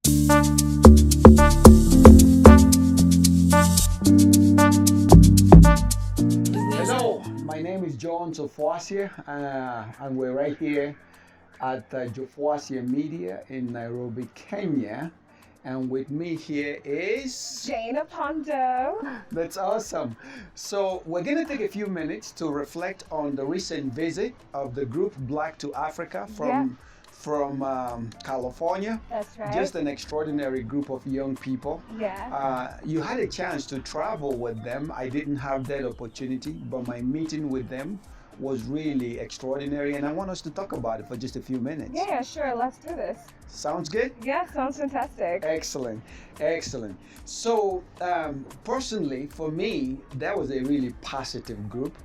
Hello, my name is Jofuasia, and we're right here at Jofuasia Media in Nairobi, Kenya. And with me here is. Jane Pondo. That's awesome. So, we're going to take a few minutes to reflect on the recent visit of the group Black to Africa from California. That's right. Just an extraordinary group of young people. Yeah. You had a chance to travel with them. I didn't have that opportunity, but my meeting with them was really extraordinary, and I want us to talk about it for just a few minutes. Yeah, sure. Let's do this. Sounds good? Yeah, sounds fantastic. Excellent, excellent. So, personally, for me, that was a really positive group.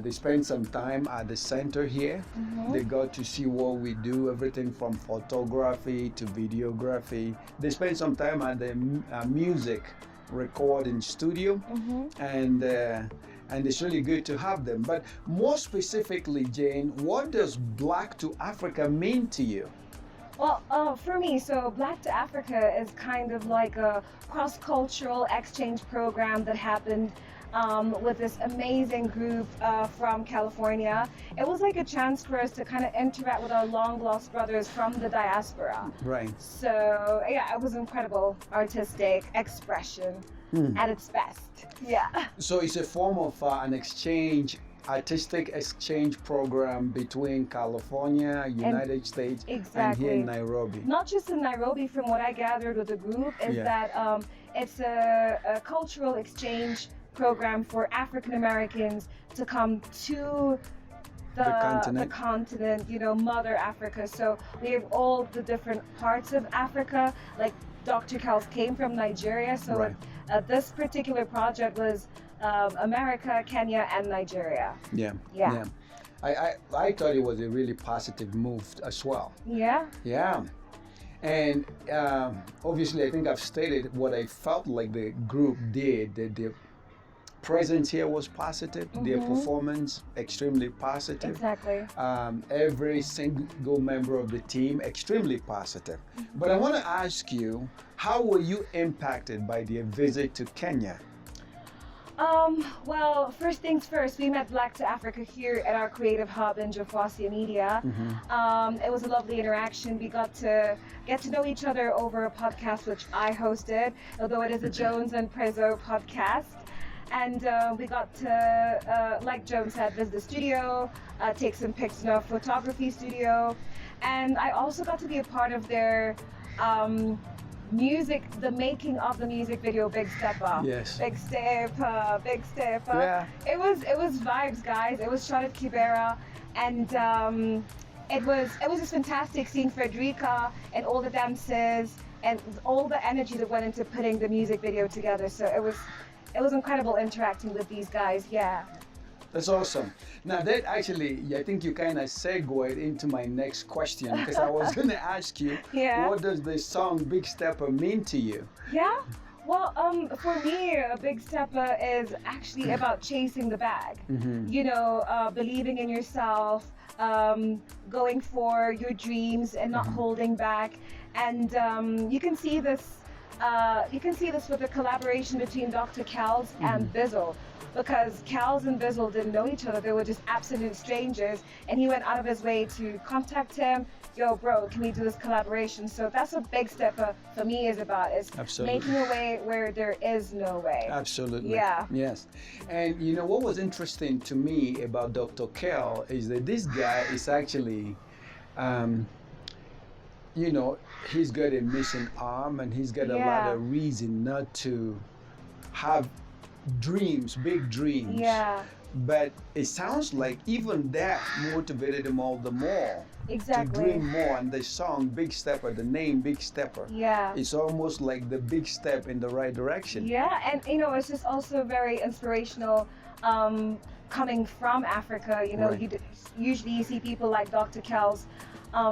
They spent some time at the center here. Mm-hmm. They got to see what we do, everything from photography to videography. They spent some time at the music recording studio, and it's really good to have them. But more specifically, Jane, what does Black to Africa mean to you? Well, for me, so Black to Africa is kind of like a cross-cultural exchange program that happened with this amazing group from California. It was like a chance for us to kind of interact with our long-lost brothers from the diaspora. Right. So, yeah, it was incredible artistic expression at its best. Yeah. So it's a form of an exchange, artistic exchange program between California, United States, exactly. and here in Nairobi. Not just in Nairobi, from what I gathered with the group, is that it's a cultural exchange program for African Americans to come to the continent, you know, Mother Africa. So we have all the different parts of Africa, like Dr. Kels came from Nigeria, so this particular project was America, Kenya, and Nigeria. Yeah. I thought it was a really positive move as well. Yeah. Yeah. And obviously, I think I've stated what I felt like the group did. Their presence here was positive. Their performance extremely positive. Exactly. Every single member of the team extremely positive. But I want to ask you, how were you impacted by their visit to Kenya? Well, first things first, we met Black to Africa here at our creative hub in Jofuasia Media. It was a lovely interaction. We got to get to know each other over a podcast which I hosted, although it is a Jones and Prezzo podcast. And we got to, like Joan said, visit the studio, take some pics in a photography studio. And I also got to be a part of their the making of the music video Big Stepper. Yes. Big Stepper, Big Stepper. Yeah. It was vibes, guys. It was shot at Kibera, and it was just fantastic seeing Frederica and all the dances and all the energy that went into putting the music video together. So it was incredible interacting with these guys. Yeah. That's awesome. Now that actually, I think you kind of segued into my next question, because I was going to ask you, what does the song Big Stepper mean to you? Yeah. Well, for me, a Big Stepper is actually about chasing the bag. You know, believing in yourself, going for your dreams and not holding back. And you can see this. With the collaboration between Dr. Kels and Bizzle, because Kels and Bizzle didn't know each other. They were just absolute strangers, and he went out of his way to contact him. Yo, bro, can we do this collaboration? So that's what Big Stepper for me is about, is making a way where there is no way. Absolutely. Yeah. Yes. And you know what was interesting to me about Dr. Kel is that this guy is actually you know, he's got a missing arm, and he's got a lot of reason not to have dreams, big dreams. Yeah. But it sounds like even that motivated him all the more. Exactly. To dream more. And the song Big Stepper, the name Big Stepper, it's almost like the big step in the right direction. Yeah, and you know, it's just also very inspirational. Coming from Africa, you know, usually you see people like Dr. Kels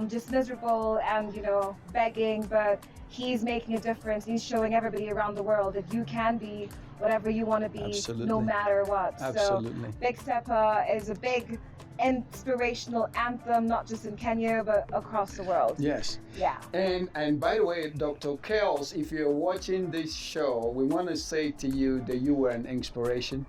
just miserable and, you know, begging, but he's making a difference. He's showing everybody around the world that you can be whatever you want to be, no matter what. Absolutely. So Big Stepper is a big inspirational anthem, not just in Kenya, but across the world. Yes. Yeah. And by the way, Dr. Kels, if you're watching this show, we want to say to you that you were an inspiration.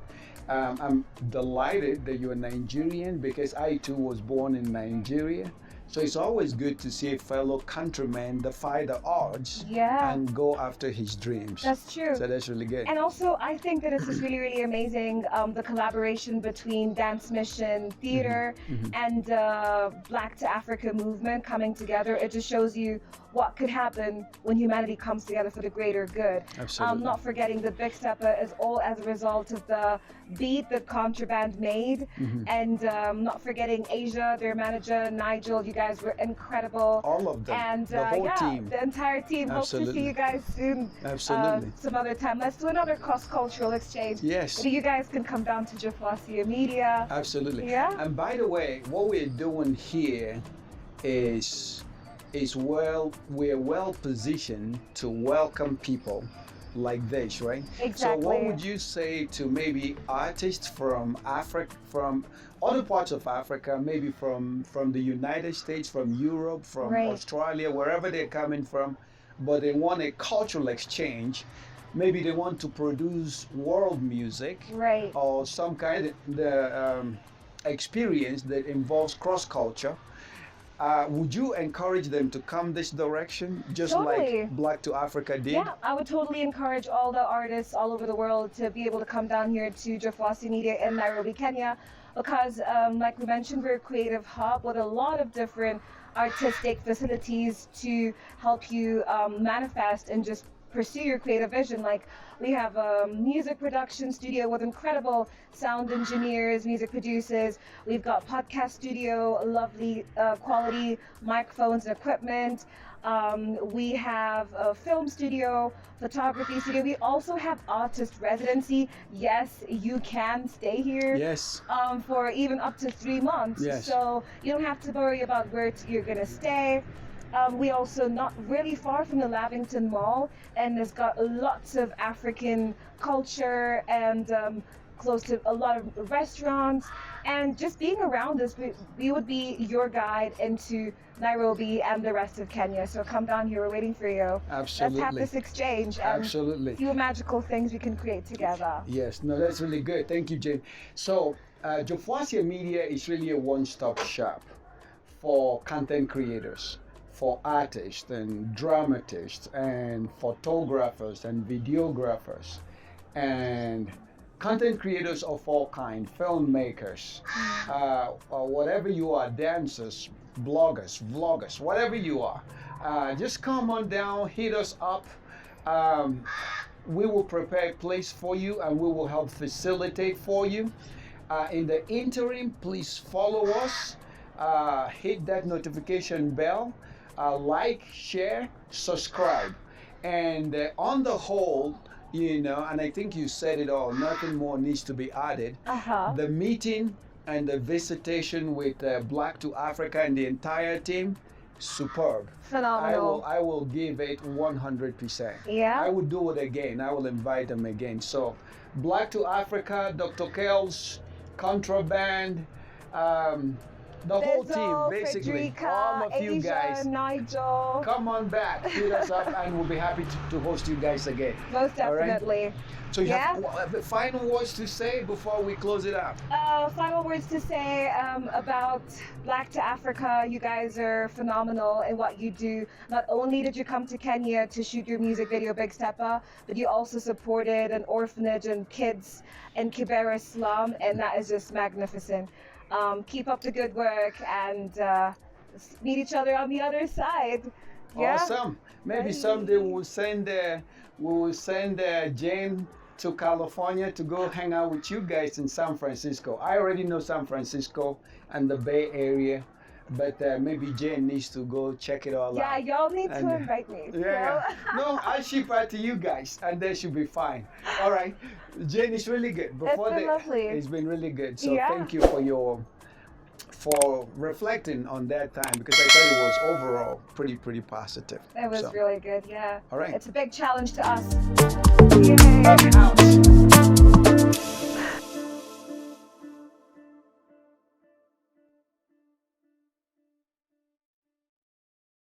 I'm delighted that you're Nigerian because I too was born in Nigeria. So it's always good to see a fellow countryman defy the odds and go after his dreams. That's true. So that's really good. And also, I think that this is really, really amazing, the collaboration between Dance Mission Theater and Black to Africa movement coming together. It just shows you what could happen when humanity comes together for the greater good. Absolutely. Not forgetting the Big Stepper is all as a result of the beat that Contraband made. And not forgetting Asia, their manager, Nigel, you guys were incredible. All of them. And the whole team. The entire team. Absolutely. Hope to see you guys soon. Absolutely. Some other time. Let's do another cross-cultural exchange. Yes. So you guys can come down to Jofuasia Media. Absolutely. Yeah. And by the way, what we're doing here is we're well positioned to welcome people like this, right? Exactly. So what would you say to maybe artists from Africa, from other parts of Africa, maybe from the United States, from Europe, from Australia, wherever they're coming from, but they want a cultural exchange. Maybe they want to produce world music, or some kind of experience that involves cross culture. Would you encourage them to come this direction, just like Black to Africa did? Yeah, I would totally encourage all the artists all over the world to be able to come down here to Jofuasia Media in Nairobi, Kenya, because like we mentioned, we're a creative hub with a lot of different artistic facilities to help you manifest and just pursue your creative vision. Like we have a music production studio with incredible sound engineers, music producers. We've got podcast studio, lovely quality microphones and equipment. We have a film studio, photography studio. We also have artist residency. Yes, you can stay here. Yes. For even up to 3 months. Yes. So you don't have to worry about where you're gonna stay. We also not really far from the Lavington Mall, and it's got lots of African culture and close to a lot of restaurants. And just being around us, we would be your guide into Nairobi and the rest of Kenya. So come down here, we're waiting for you. Absolutely. Let's have this exchange and few magical things we can create together. Yes, no, that's really good. Thank you, Jane. So Jofuasia Media is really a one-stop shop for content creators, for artists and dramatists and photographers and videographers and content creators of all kinds, filmmakers, whatever you are, dancers, bloggers, vloggers, whatever you are. Just come on down, hit us up. We will prepare a place for you and we will help facilitate for you. In the interim, please follow us, hit that notification bell. Like, share, subscribe, and on the whole, and I think you said it all, nothing more needs to be added. The meeting and the visitation with Black to Africa and the entire team, superb. Phenomenal. I will give it 100%. Yeah. I will do it again. I will invite them again. So, Black to Africa, Dr. Kels, Contraband, the whole team, basically, Frederica, all of you Asia, guys, Nigel. come on back, hit us up, and we'll be happy to host you guys again. Most definitely. Right? So you have final words to say before we close it up? Final words to say about Black to Africa. You guys are phenomenal in what you do. Not only did you come to Kenya to shoot your music video, Big Stepper, but you also supported an orphanage and kids in Kibera slum, and that is just magnificent. Keep up the good work and meet each other on the other side. Yeah? Awesome. Maybe someday we'll send Jane to California to go hang out with you guys in San Francisco. I already know San Francisco and the Bay Area, but maybe Jane needs to go check it all out. Yeah, y'all need to invite me. Yeah. No, I'll ship her to you guys, and they should be fine. All right. Jane, it's really good. It's been lovely. It's been really good. So thank you for reflecting on that time, because I thought it was overall pretty positive. It was really good, yeah. All right. It's a big challenge to us. Yay. Out.